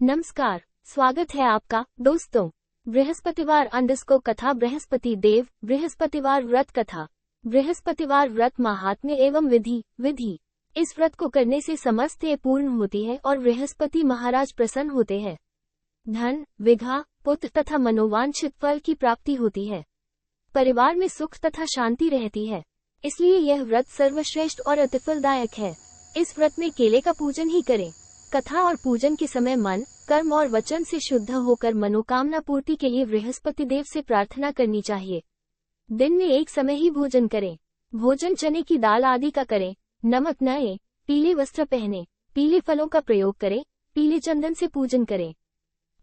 नमस्कार, स्वागत है आपका दोस्तों। बृहस्पतिवार अंडस्को कथा बृहस्पति देव बृहस्पतिवार व्रत कथा। बृहस्पतिवार व्रत महात्म्य एवं विधि। इस व्रत को करने से समस्त ये पूर्ण होती है और बृहस्पति महाराज प्रसन्न होते हैं। धन, विघा, पुत्र तथा मनोवांछित फल की प्राप्ति होती है। परिवार में सुख तथा शांति रहती है। इसलिए यह व्रत सर्वश्रेष्ठ और अतिफलदायक है। इस व्रत में केले का पूजन ही करें। कथा और पूजन के समय मन, कर्म और वचन से शुद्ध होकर मनोकामना पूर्ति के लिए बृहस्पति देव से प्रार्थना करनी चाहिए। दिन में एक समय ही भोजन करें। भोजन चने की दाल आदि का करें। नमक नए, पीले वस्त्र पहने, पीले फलों का प्रयोग करें, पीले चंदन से पूजन करें।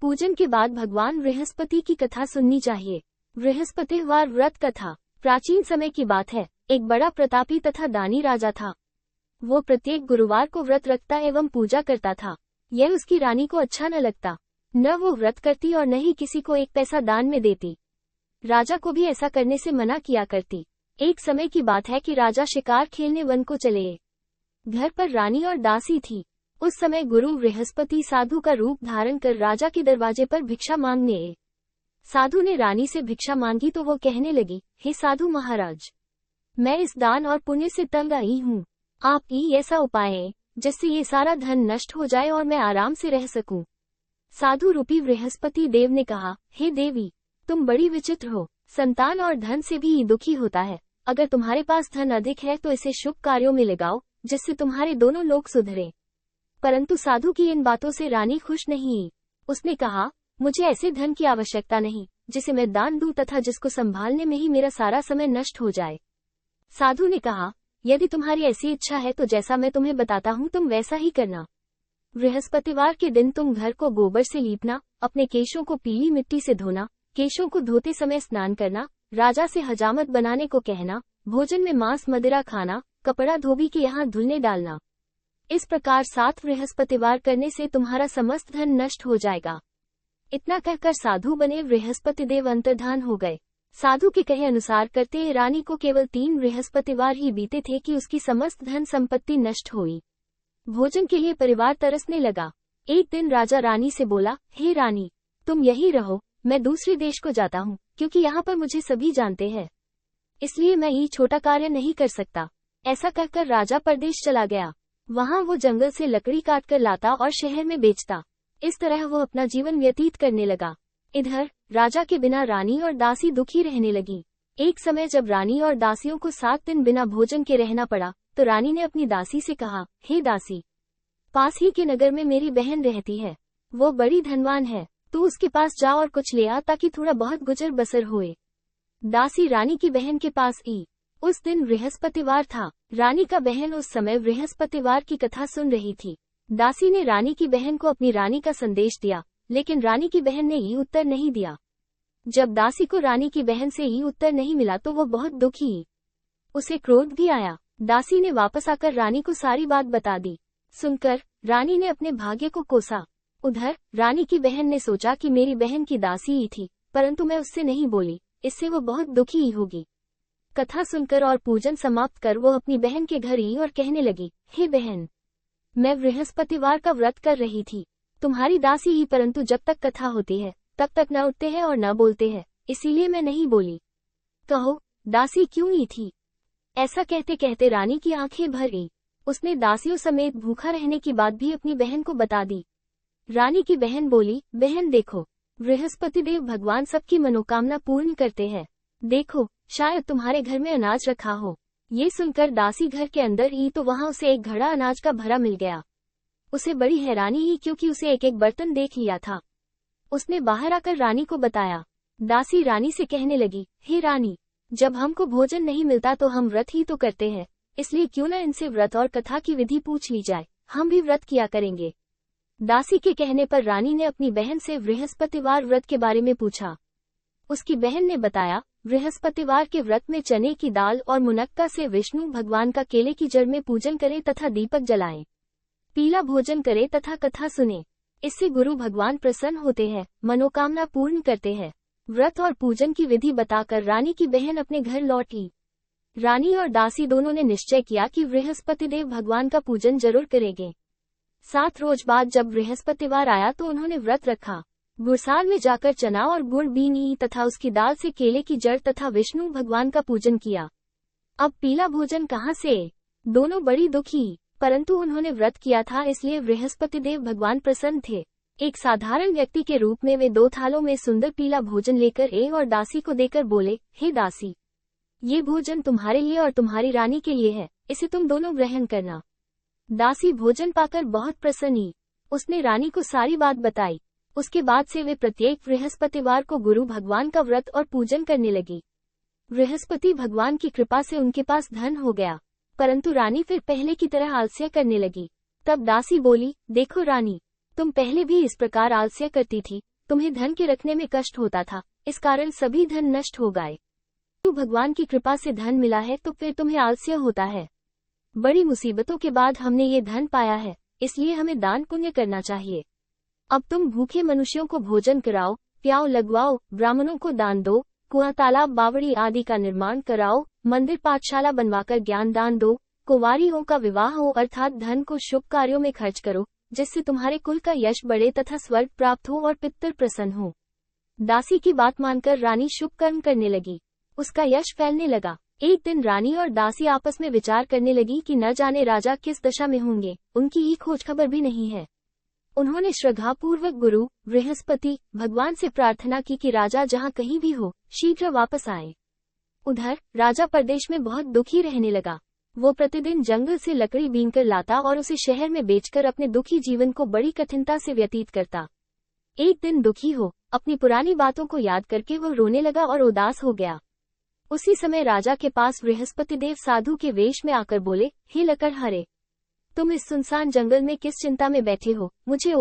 पूजन के बाद भगवान बृहस्पति की कथा सुननी चाहिए। बृहस्पतिवार व्रत कथा प्राचीन समय की बात है। एक बड़ा प्रतापी तथा दानी राजा था। वो प्रत्येक गुरुवार को व्रत रखता एवं पूजा करता था। यह उसकी रानी को अच्छा न लगता। न वो व्रत करती और न ही किसी को एक पैसा दान में देती। राजा को भी ऐसा करने से मना किया करती। एक समय की बात है कि राजा शिकार खेलने वन को चले। घर पर रानी और दासी थी। उस समय गुरु बृहस्पति साधु का रूप धारण कर राजा के दरवाजे पर भिक्षा मांगने आए। साधु ने रानी से भिक्षा मांगी तो वो कहने लगी, हे साधु महाराज, मैं इस दान और पुण्य से तंग आई हूँ। आप ही ऐसा उपाय है जिससे ये सारा धन नष्ट हो जाए और मैं आराम से रह सकूं। साधु रूपी बृहस्पति देव ने कहा, हे देवी, तुम बड़ी विचित्र हो। संतान और धन से भी ये दुखी होता है। अगर तुम्हारे पास धन अधिक है तो इसे शुभ कार्यों में लगाओ जिससे तुम्हारे दोनों लोग सुधरे। परंतु साधु की इन बातों से रानी खुश नहीं हुई। उसने कहा, मुझे ऐसे धन की आवश्यकता नहीं जिसे मैं दान दूं तथा जिसको संभालने में ही मेरा सारा समय नष्ट हो जाए। साधु ने कहा, यदि तुम्हारी ऐसी इच्छा है तो जैसा मैं तुम्हें बताता हूँ तुम वैसा ही करना। बृहस्पतिवार के दिन तुम घर को गोबर से लीपना, अपने केशों को पीली मिट्टी से धोना, केशों को धोते समय स्नान करना, राजा से हजामत बनाने को कहना, भोजन में मांस मदिरा खाना, कपड़ा धोबी के यहाँ धुलने डालना। इस प्रकार 7 बृहस्पतिवार करने से तुम्हारा समस्त धन नष्ट हो जाएगा। इतना कहकर साधु बने बृहस्पति देव अंतर्धान हो गए। साधु के कहे अनुसार करते रानी को केवल 3 बृहस्पतिवार ही बीते थे कि उसकी समस्त धन संपत्ति नष्ट हुई। भोजन के लिए परिवार तरसने लगा। एक दिन राजा रानी से बोला, हे रानी, तुम यही रहो, मैं दूसरे देश को जाता हूँ, क्योंकि यहाँ पर मुझे सभी जानते हैं। इसलिए मैं ये छोटा कार्य नहीं कर सकता। ऐसा कहकर राजा परदेश चला गया। वहाँ वो जंगल से लकड़ी काट कर लाता और शहर में बेचता। इस तरह वो अपना जीवन व्यतीत करने लगा। इधर राजा के बिना रानी और दासी दुखी रहने लगी। एक समय जब रानी और दासियों को 7 दिन बिना भोजन के रहना पड़ा तो रानी ने अपनी दासी से कहा, हे दासी, पास ही के नगर में मेरी बहन रहती है। वो बड़ी धनवान है। तू उसके पास जा और कुछ ले आ ताकि थोड़ा बहुत गुजर बसर होए। दासी रानी की बहन के पास आई। उस दिन बृहस्पतिवार था। रानी का बहन उस समय बृहस्पतिवार की कथा सुन रही थी। दासी ने रानी की बहन को अपनी रानी का संदेश दिया, लेकिन रानी की बहन ने ये उत्तर नहीं दिया। जब दासी को रानी की बहन से ये उत्तर नहीं मिला तो वो बहुत दुखी हुई। उसे क्रोध भी आया। दासी ने वापस आकर रानी को सारी बात बता दी। सुनकर रानी ने अपने भाग्य को कोसा। उधर रानी की बहन ने सोचा कि मेरी बहन की दासी ही थी, परंतु मैं उससे नहीं बोली, इससे वो बहुत दुखी ही होगी। कथा सुनकर और पूजन समाप्त कर वो अपनी बहन के घर आई और कहने लगी, हे बहन, मैं बृहस्पतिवार का व्रत कर रही थी। तुम्हारी दासी ही, परंतु जब तक कथा होती है तब तक न उठते हैं और न बोलते हैं, इसीलिए मैं नहीं बोली। कहो, दासी क्यों ही थी? ऐसा कहते कहते रानी की आंखें भर गई। उसने दासियों समेत भूखा रहने की बात भी अपनी बहन को बता दी। रानी की बहन बोली, बहन देखो, बृहस्पति देव भगवान सबकी मनोकामना पूर्ण करते हैं। देखो, शायद तुम्हारे घर में अनाज रखा हो। ये सुनकर दासी घर के अंदर ही तो वहाँ उसे एक घड़ा अनाज का भरा मिल गया। उसे बड़ी हैरानी ही, क्योंकि उसे एक एक बर्तन देख लिया था। उसने बाहर आकर रानी को बताया। दासी रानी से कहने लगी, हे रानी, जब हमको भोजन नहीं मिलता तो हम व्रत ही तो करते हैं, इसलिए क्यों न इनसे व्रत और कथा की विधि पूछ ली जाए, हम भी व्रत किया करेंगे। दासी के कहने पर रानी ने अपनी बहन से बृहस्पतिवार व्रत के बारे में पूछा। उसकी बहन ने बताया, बृहस्पतिवार के व्रत में चने की दाल और मुनक्का से विष्णु भगवान का केले की जड़ में पूजन करें तथा दीपक जलाएं, पीला भोजन करें तथा कथा सुने। इससे गुरु भगवान प्रसन्न होते हैं, मनोकामना पूर्ण करते हैं। व्रत और पूजन की विधि बताकर रानी की बहन अपने घर लौटी। रानी और दासी दोनों ने निश्चय किया कि बृहस्पति देव भगवान का पूजन जरूर करेंगे। 7 रोज बाद जब बृहस्पतिवार आया तो उन्होंने व्रत रखा। गुड़साल में जाकर चना और गुड़ बीनी तथा उसकी दाल से केले की जड़ तथा विष्णु भगवान का पूजन किया। अब पीला भोजन कहाँ से? दोनों बड़ी दुखी, परंतु उन्होंने व्रत किया था इसलिए बृहस्पति देव भगवान प्रसन्न थे। एक साधारण व्यक्ति के रूप में वे 2 थालों में सुंदर पीला भोजन लेकर और दासी को देकर बोले, हे दासी, ये भोजन तुम्हारे लिए और तुम्हारी रानी के लिए है, इसे तुम दोनों ग्रहण करना। दासी भोजन पाकर बहुत प्रसन्न हुई। उसने रानी को सारी बात बताई। उसके बाद से वे प्रत्येक बृहस्पतिवार को गुरु भगवान का व्रत और पूजन करने लगी। बृहस्पति भगवान की कृपा से उनके पास धन हो गया, परंतु रानी फिर पहले की तरह आलस्य करने लगी। तब दासी बोली, देखो रानी, तुम पहले भी इस प्रकार आलस्य करती थी, तुम्हें धन के रखने में कष्ट होता था, इस कारण सभी धन नष्ट हो गए। तो भगवान की कृपा से धन मिला है तो फिर तुम्हें आलस्य होता है। बड़ी मुसीबतों के बाद हमने ये धन पाया है, इसलिए हमें दान पुण्य करना चाहिए। अब तुम भूखे मनुष्यों को भोजन कराओ, प्याव लगवाओ, ब्राह्मणों को दान दो, कुआं तालाब बावड़ी आदि का निर्माण कराओ, मंदिर पाठशाला बनवाकर ज्ञान दान दो, कुंवारियों का विवाह हो अर्थात धन को शुभ कार्यों में खर्च करो, जिससे तुम्हारे कुल का यश बढ़े तथा स्वर्ग प्राप्त हो और पितर प्रसन्न हो। दासी की बात मानकर रानी शुभ कर्म करने लगी। उसका यश फैलने लगा। एक दिन रानी और दासी आपस में विचार करने लगी कि न जाने राजा किस दशा में होंगे, उनकी ही खोज खबर भी नहीं है। उन्होंने श्रद्धापूर्वक गुरु बृहस्पति भगवान से प्रार्थना की कि राजा जहाँ कहीं भी हो, शीघ्र वापस आए। उधर राजा परदेश में बहुत दुखी रहने लगा। वो प्रतिदिन जंगल से लकड़ी बीनकर लाता और उसे शहर में बेचकर अपने दुखी जीवन को बड़ी कठिनता से व्यतीत करता। एक दिन दुखी हो, अपनी पुरानी बातों को याद करके वो रोने लगा और उदास हो गया। उसी समय राजा के पास बृहस्पति देव साधु के वेश में आकर बोले, हे लकड़हारे, तुम इस सुनसान जंगल में किस चिंता में बैठे हो, मुझे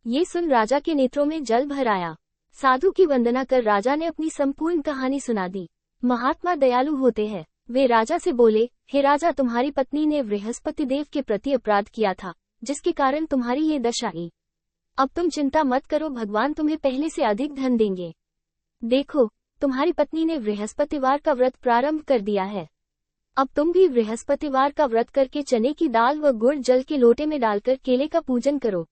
ये सुन राजा के नेत्रों में जल भर आया। साधु की वंदना कर राजा ने अपनी संपूर्ण कहानी सुना दी। महात्मा दयालु होते हैं। वे राजा से बोले, हे राजा, तुम्हारी पत्नी ने बृहस्पति देव के प्रति अपराध किया था, जिसके कारण तुम्हारी ये दशा आई। अब तुम चिंता मत करो, भगवान तुम्हें पहले से अधिक धन देंगे। देखो, तुम्हारी पत्नी ने बृहस्पतिवार का व्रत प्रारंभ कर दिया है। अब तुम भी बृहस्पतिवार का व्रत करके चने की दाल व गुड़ जल के लोटे में डालकर केले का पूजन करो।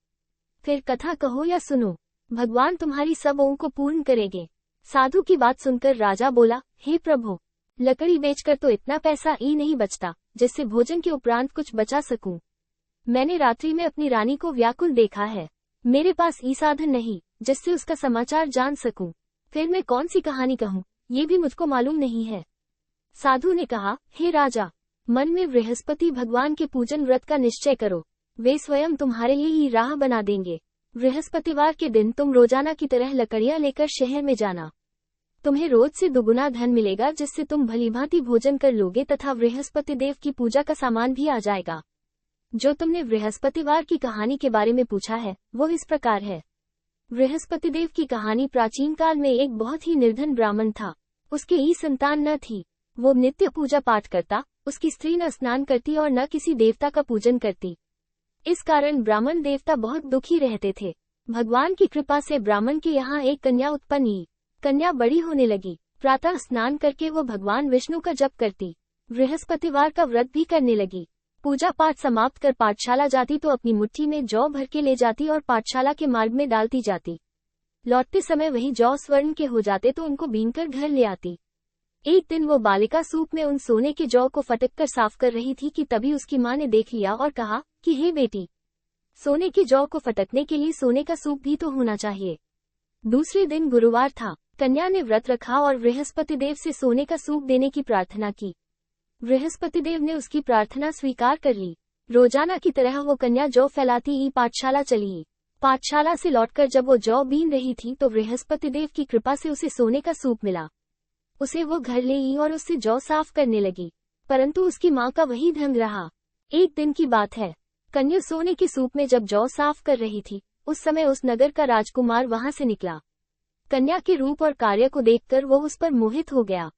फिर कथा कहो या सुनो, भगवान तुम्हारी सब ओं को पूर्ण करेंगे। साधु की बात सुनकर राजा बोला, हे प्रभु, लकड़ी बेचकर तो इतना पैसा ही नहीं बचता जिससे भोजन के उपरांत कुछ बचा सकूं। मैंने रात्रि में अपनी रानी को व्याकुल देखा है। मेरे पास ई साधन नहीं जिससे उसका समाचार जान सकूं। फिर मैं कौन सी कहानी कहूं, ये भी मुझको मालूम नहीं है। साधु ने कहा, हे राजा, मन में बृहस्पति भगवान के पूजन व्रत का निश्चय करो, वे स्वयं तुम्हारे लिए ही राह बना देंगे। बृहस्पतिवार के दिन तुम रोजाना की तरह लकड़ियां लेकर शहर में जाना। तुम्हें रोज से दुगुना धन मिलेगा, जिससे तुम भलीभांति भोजन कर लोगे तथा बृहस्पति देव की पूजा का सामान भी आ जाएगा। जो तुमने बृहस्पतिवार की कहानी के बारे में पूछा है वो इस प्रकार है। बृहस्पति देव की कहानी प्राचीन काल में एक बहुत ही निर्धन ब्राह्मण था। उसके ही संतान न थी। वो नित्य पूजा पाठ करता, उसकी स्त्री न स्नान करती और न किसी देवता का पूजन करती। इस कारण ब्राह्मण देवता बहुत दुखी रहते थे। भगवान की कृपा से ब्राह्मण के यहाँ एक कन्या उत्पन्न हुई। कन्या बड़ी होने लगी। प्रातः स्नान करके वो भगवान विष्णु का जप करती, बृहस्पतिवार का व्रत भी करने लगी। पूजा पाठ समाप्त कर पाठशाला जाती तो अपनी मुट्ठी में जौ भर के ले जाती और पाठशाला के मार्ग में डालती जाती। लौटते समय वही जौ स्वर्ण के हो जाते तो उनको बीनकर घर ले आती। एक दिन वो बालिका सूप में उन सोने के जौ को फटक कर साफ कर रही थी कि तभी उसकी माँ ने देख लिया और कहा कि हे बेटी, सोने के जौ को फटकने के लिए सोने का सूप भी तो होना चाहिए। दूसरे दिन गुरुवार था। कन्या ने व्रत रखा और बृहस्पति देव से सोने का सूप देने की प्रार्थना की। बृहस्पति देव ने उसकी प्रार्थना स्वीकार कर ली। रोजाना की तरह वो कन्या जौ फैलाती ही पाठशाला चली। पाठशाला से लौटकर जब वो जौ बीन रही थी तो बृहस्पति देव की कृपा से उसे सोने का सूप मिला। उसे वो घर ले आई और उससे जौ साफ करने लगी, परंतु उसकी माँ का वही ढंग रहा। एक दिन की बात है, कन्या सोने के सूप में जब जौ साफ कर रही थी, उस समय उस नगर का राजकुमार वहां से निकला। कन्या के रूप और कार्य को देखकर वो उस पर मोहित हो गया।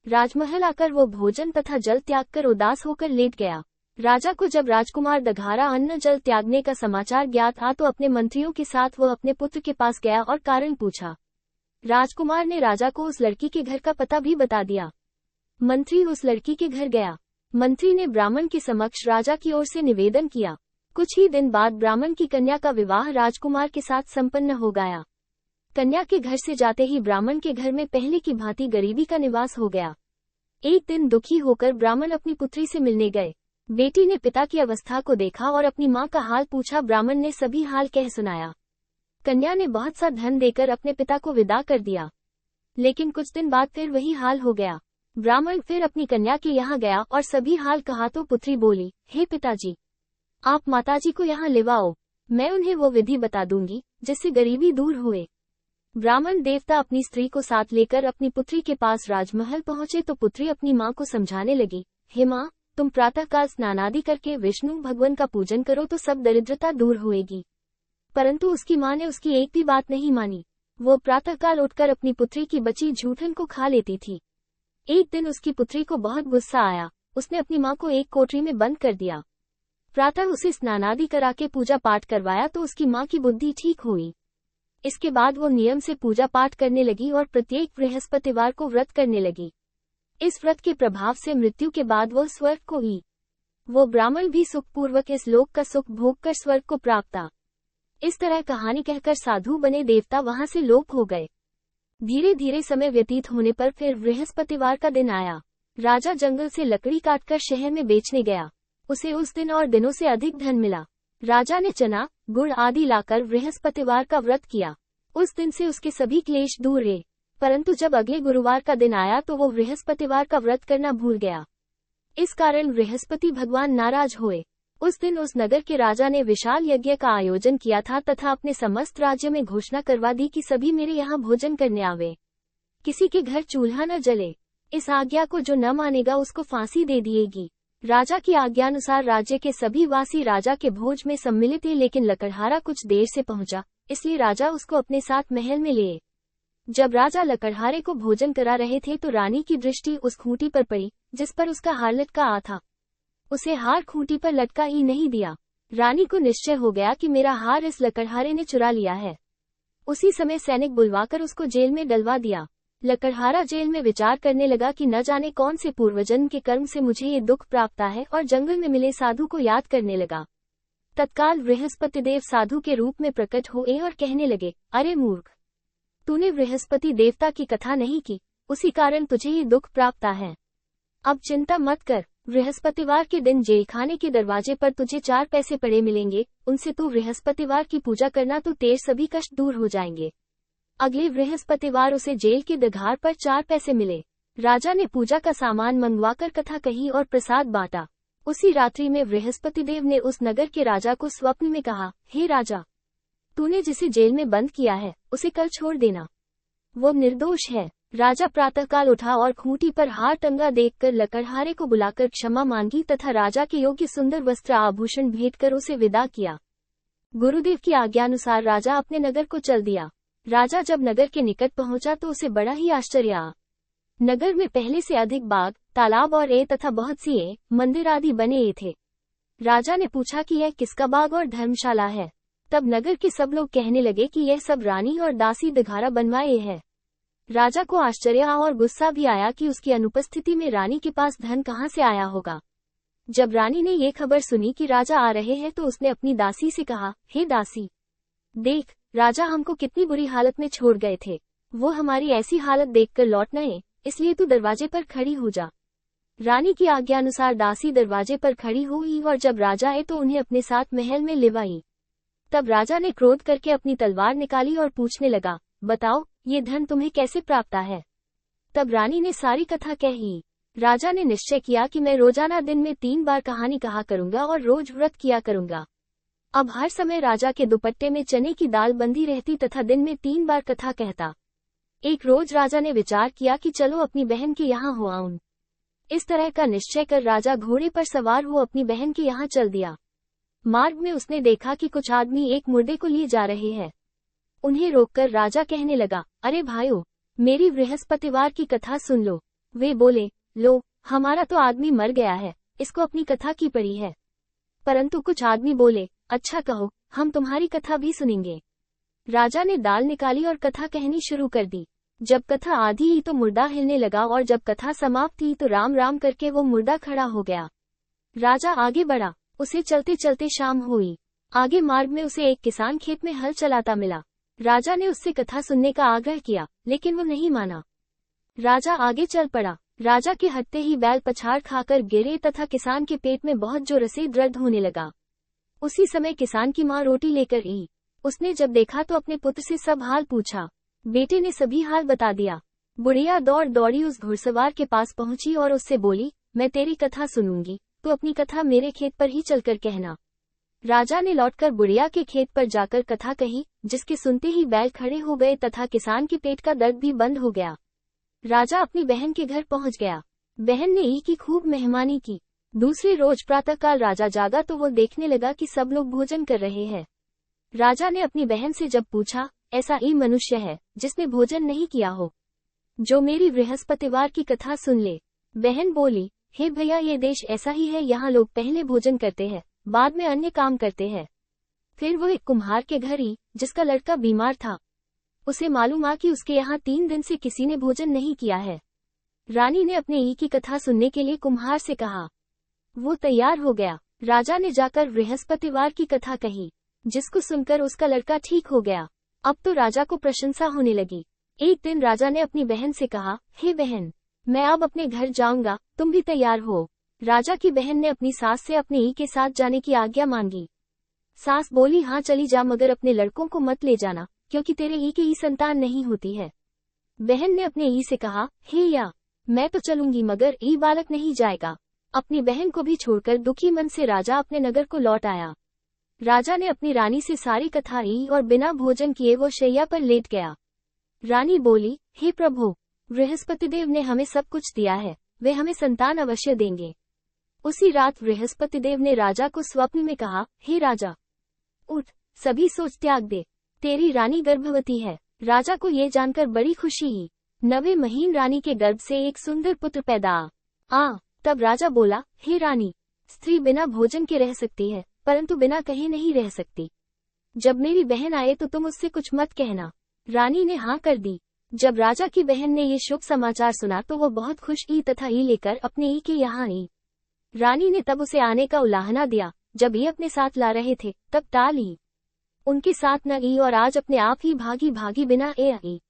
राजमहल आकर वो भोजन तथा जल त्याग कर उदास होकर लेट गया। राजा को जब राजकुमार दघारा अन्न जल त्यागने का समाचार ज्ञात था तो अपने मंत्रियों के साथ वो अपने पुत्र के पास गया और कारण पूछा। राजकुमार ने राजा को उस लड़की के घर का पता भी बता दिया। मंत्री उस लड़की के घर गया। मंत्री ने ब्राह्मण के समक्ष राजा की ओर से निवेदन किया। कुछ ही दिन बाद ब्राह्मण की कन्या का विवाह राजकुमार के साथ संपन्न हो गया। कन्या के घर से जाते ही ब्राह्मण के घर में पहले की भांति गरीबी का निवास हो गया। एक दिन दुखी होकर ब्राह्मण अपनी पुत्री से मिलने गए। बेटी ने पिता की अवस्था को देखा और अपनी मां का हाल पूछा। ब्राह्मण ने सभी हाल कह सुनाया। कन्या ने बहुत सा धन देकर अपने पिता को विदा कर दिया, लेकिन कुछ दिन बाद फिर वही हाल हो गया। ब्राह्मण फिर अपनी कन्या के यहाँ गया और सभी हाल कहा तो पुत्री बोली, हे पिताजी, आप माताजी को यहाँ लिवाओ, मैं उन्हें वो विधि बता दूंगी जिससे गरीबी दूर हुए। ब्राह्मण देवता अपनी स्त्री को साथ लेकर अपनी पुत्री के पास राजमहल पहुंचे तो पुत्री अपनी माँ को समझाने लगी, हे माँ, तुम प्रातःकाल स्नानादि करके विष्णु भगवान का पूजन करो तो सब दरिद्रता दूर होएगी। परंतु उसकी माँ ने उसकी एक भी बात नहीं मानी। वो प्रातःकाल उठकर अपनी पुत्री की बची झूठन को खा लेती थी। एक दिन उसकी पुत्री को बहुत गुस्सा आया। उसने अपनी माँ को एक कोठरी में बंद कर दिया। प्रातः उसे स्नानादि करा के पूजा पाठ करवाया तो उसकी माँ की बुद्धि ठीक हुई। इसके बाद वो नियम से पूजा पाठ करने लगी और प्रत्येक बृहस्पतिवार को व्रत करने लगी। इस व्रत के प्रभाव से मृत्यु के बाद वह स्वर्ग को गई। वो ब्राह्मण भी सुखपूर्वक इस लोक का सुख भोग कर स्वर्ग को प्राप्त। इस तरह कहानी कहकर साधु बने देवता वहां से लोप हो गए। धीरे धीरे समय व्यतीत होने पर फिर बृहस्पतिवार का दिन आया। राजा जंगल से लकड़ी काटकर शहर में बेचने गया। उसे उस दिन और दिनों से अधिक धन मिला। राजा ने चना, गुड़ आदि लाकर बृहस्पतिवार का व्रत किया। उस दिन से उसके सभी क्लेश दूर रहे। परंतु जब अगले गुरुवार का दिन आया तो वो बृहस्पतिवार का व्रत करना भूल गया। इस कारण बृहस्पति भगवान नाराज हुए। उस दिन उस नगर के राजा ने विशाल यज्ञ का आयोजन किया था तथा अपने समस्त राज्य में घोषणा करवा दी कि सभी मेरे यहाँ भोजन करने आवे, किसी के घर चूल्हा न जले। इस आज्ञा को जो न मानेगा उसको फांसी दे दिएगी। राजा की आज्ञानुसार राज्य के सभी वासी राजा के भोज में सम्मिलित थे, लेकिन लकड़हारा कुछ देर से पहुंचा, इसलिए राजा उसको अपने साथ महल में ले। जब राजा लकड़हारे को भोजन करा रहे थे तो रानी की दृष्टि उस खूंटी पर पड़ी जिस पर उसका हार लटका आ था। उसे हार खूंटी पर लटका ही नहीं दिया। रानी को निश्चय हो गया कि मेरा हार इस लकड़हारे ने चुरा लिया है। उसी समय सैनिक बुलवाकर उसको जेल में डलवा दिया। लकड़हारा जेल में विचार करने लगा कि न जाने कौन से पूर्वजन्म के कर्म से मुझे ये दुख प्राप्त है, और जंगल में मिले साधु को याद करने लगा। तत्काल बृहस्पतिदेव साधु के रूप में प्रकट हुए और कहने लगे, अरे मूर्ख, तूने बृहस्पति देवता की कथा नहीं की, उसी कारण तुझे ये दुख प्राप्त है। अब चिंता मत कर, बृहस्पतिवार के दिन जेलखाने के दरवाजे पर तुझे 4 पैसे पड़े मिलेंगे, उनसे तू बृहस्पतिवार की पूजा करना तो तेरे सभी कष्ट दूर हो जाएंगे। अगले बृहस्पतिवार उसे जेल के दरगाह पर 4 पैसे मिले। राजा ने पूजा का सामान मंगवाकर कथा कही और प्रसाद बांटा। उसी रात्रि में बृहस्पतिदेव ने उस नगर के राजा को स्वप्न में कहा, हे राजा, तूने जिसे जेल में बंद किया है उसे कल छोड़ देना, वो निर्दोष है। राजा प्रातःकाल उठा और खूंटी पर हार टंगा देखकर लकड़हारे को बुलाकर क्षमा मांगी तथा राजा के योग्य सुंदर वस्त्र आभूषण भेंट कर उसे विदा किया। गुरुदेव की आज्ञानुसार राजा अपने नगर को चल दिया। राजा जब नगर के निकट पहुंचा तो उसे बड़ा ही आश्चर्य आया। नगर में पहले से अधिक बाग, तालाब और तथा बहुत सी मंदिर आदि बने थे। राजा ने पूछा कि यह किसका बाग और धर्मशाला है। तब नगर के सब लोग कहने लगे कि यह सब रानी और दासी दघारा बनवाए है। राजा को आश्चर्य और गुस्सा भी आया कि उसकी अनुपस्थिति में रानी के पास धन कहाँ से आया होगा। जब रानी ने ये खबर सुनी कि राजा आ रहे हैं तो उसने अपनी दासी से कहा, हे दासी, देख, राजा हमको कितनी बुरी हालत में छोड़ गए थे। वो हमारी ऐसी हालत देखकर लौट न आए, इसलिए तू दरवाजे पर खड़ी हो जा। रानी की आज्ञानुसार दासी दरवाजे पर खड़ी हुई और जब राजा आए तो उन्हें अपने साथ महल में लिवाई। तब राजा ने क्रोध करके अपनी तलवार निकाली और पूछने लगा, बताओ, ये धन तुम्हें कैसे प्राप्त है। तब रानी ने सारी कथा कही। राजा ने निश्चय किया कि मैं रोजाना दिन में 3 बार कहानी कहा करूंगा और रोज व्रत किया करूंगा। अब हर समय राजा के दुपट्टे में चने की दाल बंधी रहती तथा दिन में 3 बार कथा कहता। एक रोज राजा ने विचार किया कि चलो अपनी बहन के यहाँ हो आऊं। इस तरह का निश्चय कर राजा घोड़े पर सवार हो अपनी बहन के यहाँ चल दिया। मार्ग में उसने देखा कि कुछ आदमी एक मुर्दे को लिए जा रहे हैं। उन्हें रोककर राजा कहने लगा, अरे भाइयों, मेरी बृहस्पतिवार की कथा सुन लो। वे बोले, लो, हमारा तो आदमी मर गया है, इसको अपनी कथा की पड़ी है। परंतु कुछ आदमी बोले, अच्छा कहो, हम तुम्हारी कथा भी सुनेंगे। राजा ने दाल निकाली और कथा कहनी शुरू कर दी। जब कथा आधी ही तो मुर्दा हिलने लगा और जब कथा समाप्त हुई तो राम राम करके वो मुर्दा खड़ा हो गया। राजा आगे बढ़ा। उसे चलते चलते शाम हुई। आगे मार्ग में उसे एक किसान खेत में हल चलाता मिला। राजा ने उससे कथा सुनने का आग्रह किया, लेकिन वो नहीं माना। राजा आगे चल पड़ा। राजा के हटते ही बैल पछाड़ खाकर गिरे तथा किसान के पेट में बहुत जोर से दर्द होने लगा। उसी समय किसान की माँ रोटी लेकर आई। उसने जब देखा तो अपने पुत्र से सब हाल पूछा। बेटे ने सभी हाल बता दिया। बुढ़िया दौड़ दौड़ी उस घुड़सवार के पास पहुंची और उससे बोली, मैं तेरी कथा सुनूंगी, तो अपनी कथा मेरे खेत पर ही चलकर कहना। राजा ने लौटकर बुढ़िया के खेत पर जाकर कथा कही, जिसके सुनते ही बैल खड़े हो गए तथा किसान के पेट का दर्द भी बंद हो गया। राजा अपनी बहन के घर पहुंच गया। बहन ने ई की खूब मेहमानी की। दूसरे रोज प्रातःकाल राजा जागा तो वो देखने लगा कि सब लोग भोजन कर रहे हैं। राजा ने अपनी बहन से जब पूछा, ऐसा ई मनुष्य है जिसने भोजन नहीं किया हो, जो मेरी बृहस्पतिवार की कथा सुन ले। बहन बोली, हे भैया, ये देश ऐसा ही है, यहाँ लोग पहले भोजन करते हैं, बाद में अन्य काम करते हैं। फिर वो एक कुम्हार के घर ही, जिसका लड़का बीमार था। उसे मालूम आ कि उसके यहाँ 3 दिन से किसी ने भोजन नहीं किया है। रानी ने अपने ई की कथा सुनने के लिए कुम्हार से कहा। वो तैयार हो गया। राजा ने जाकर बृहस्पतिवार की कथा कही, जिसको सुनकर उसका लड़का ठीक हो गया। अब तो राजा को प्रशंसा होने लगी। एक दिन राजा ने अपनी बहन से कहा, हे बहन, मैं अब अपने घर जाऊंगा, तुम भी तैयार हो। राजा की बहन ने अपनी सास से अपने ई के साथ जाने की आज्ञा मांगी। सास बोली, हाँ चली जा, मगर अपने लड़कों को मत ले जाना, क्योंकि तेरे ई के ई संतान नहीं होती है। बहन ने अपने ई से कहा, हे या, मैं तो चलूंगी, मगर ई बालक नहीं जाएगा। अपनी बहन को भी छोड़कर दुखी मन से राजा अपने नगर को लौट आया। राजा ने अपनी रानी से सारी कथा ई और बिना भोजन किए वो शैया पर लेट गया। रानी बोली, हे प्रभु, बृहस्पतिदेव ने हमें सब कुछ दिया है, वे हमें संतान अवश्य देंगे। उसी रात बृहस्पतिदेव ने राजा को स्वप्न में कहा, हे राजा, उठ, सभी सोच त्याग दे, तेरी रानी गर्भवती है। राजा को ये जानकर बड़ी खुशी हुई। 9वें महीने रानी के गर्भ से एक सुंदर पुत्र पैदा तब राजा बोला, हे रानी, स्त्री बिना भोजन के रह सकती है, परंतु बिना कहे नहीं रह सकती। जब मेरी बहन आए तो तुम उससे कुछ मत कहना। रानी ने हाँ कर दी। जब राजा की बहन ने ये शुभ समाचार सुना तो वो बहुत खुश हुई तथा ई लेकर अपने ई के यहाँ आई। रानी ने तब उसे आने का उलाहना दिया। जब ई अपने साथ ला रहे थे तब टाल ई उनके साथ न ई और आज अपने आप ही भागी भागी बिना ए आई।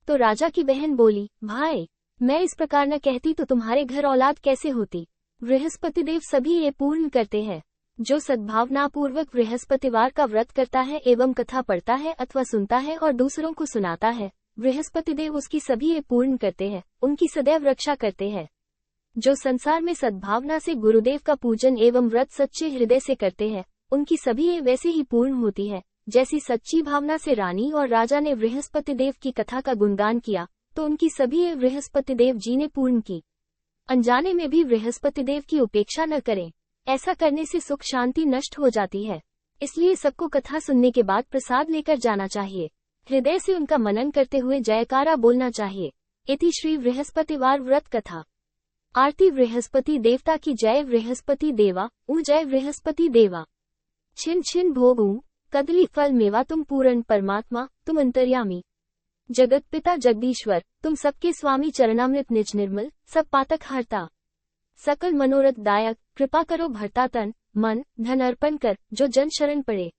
तो राजा की बहन बोली, भाई, मैं इस प्रकार न कहती तो तुम्हारे घर औलाद कैसे होती। बृहस्पतिदेव सभी ये पूर्ण करते हैं। जो सद्भावना पूर्वक बृहस्पतिवार का व्रत करता है एवं कथा पढ़ता है अथवा सुनता है और दूसरों को सुनाता है, बृहस्पतिदेव उसकी सभी ये पूर्ण करते हैं, उनकी सदैव रक्षा करते हैं। जो संसार में सद्भावना से गुरुदेव का पूजन एवं व्रत सच्चे हृदय से करते हैं, उनकी सभी ये वैसे ही पूर्ण होती है। जैसी सच्ची भावना से रानी और राजा ने बृहस्पतिदेव की कथा का गुणगान किया, तो उनकी सभी ये बृहस्पतिदेव जी ने पूर्ण की। अनजाने में भी बृहस्पतिदेव की उपेक्षा न करें, ऐसा करने से सुख शांति नष्ट हो जाती है। इसलिए सबको कथा सुनने के बाद प्रसाद लेकर जाना चाहिए। हृदय से उनका मनन करते हुए जयकारा बोलना चाहिए। इति श्री बृहस्पतिवार व्रत कथा। आरती बृहस्पति देवता की जय। बृहस्पति देवा ऊ जय बृहस्पति देवा। छिन छिन भोग ऊ कदली फल मेवा, तुम पूर्ण परमात्मा, तुम अंतर्यामी। जगत पिता जगदीश्वर, तुम सबके स्वामी, चरणामृत निज निर्मल, सब पातक हरता, सकल मनोरथ दायक, कृपा करो भरता तन मन धन अर्पण कर, जो जन शरण पड़े।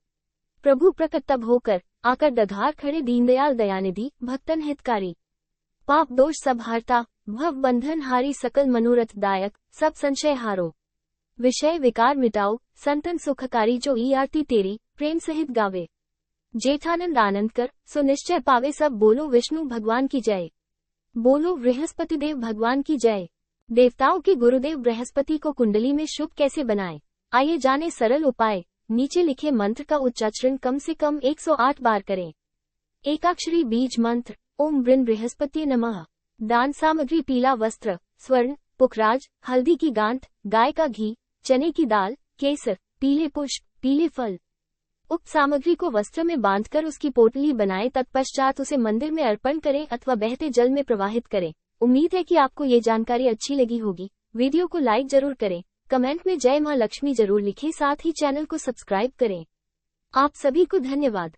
प्रभु प्रकट तब होकर, आकर दघार खड़े, दीनदयाल दयानिधि, भक्तन हितकारी। पाप दोष सब हारता, भव बंधन हारी, सकल मनोरथ दायक, सब संशय हारो। विषय विकार मिटाओ, संतन सुखकारी, जो ई आरती तेरी प्रेम सहित गावे। जेठानंद आनंद कर, सो निश्चय पावे, सब बोलो विष्णु भगवान की जय। बोलो बृहस्पतिदेव भगवान की जय। देवताओं के गुरुदेव बृहस्पति को कुंडली में शुभ कैसे बनाएं? आइए जाने सरल उपाय। नीचे लिखे मंत्र का उच्चारण कम से कम 108 बार करें। एकाक्षरी बीज मंत्र, ओम बृन बृहस्पति नमः। दान सामग्री, पीला वस्त्र, स्वर्ण, पुखराज, हल्दी की गांठ, गाय का घी, चने की दाल, केसर, पीले पुष्प, पीले फल। उक्त सामग्री को वस्त्र में बांधकर उसकी पोटली बनाएं, तत्पश्चात उसे मंदिर में अर्पण करें अथवा बहते जल में प्रवाहित करें। उम्मीद है कि आपको ये जानकारी अच्छी लगी होगी। वीडियो को लाइक जरूर करें, कमेंट में जय मां लक्ष्मी जरूर लिखें, साथ ही चैनल को सब्सक्राइब करें। आप सभी को धन्यवाद।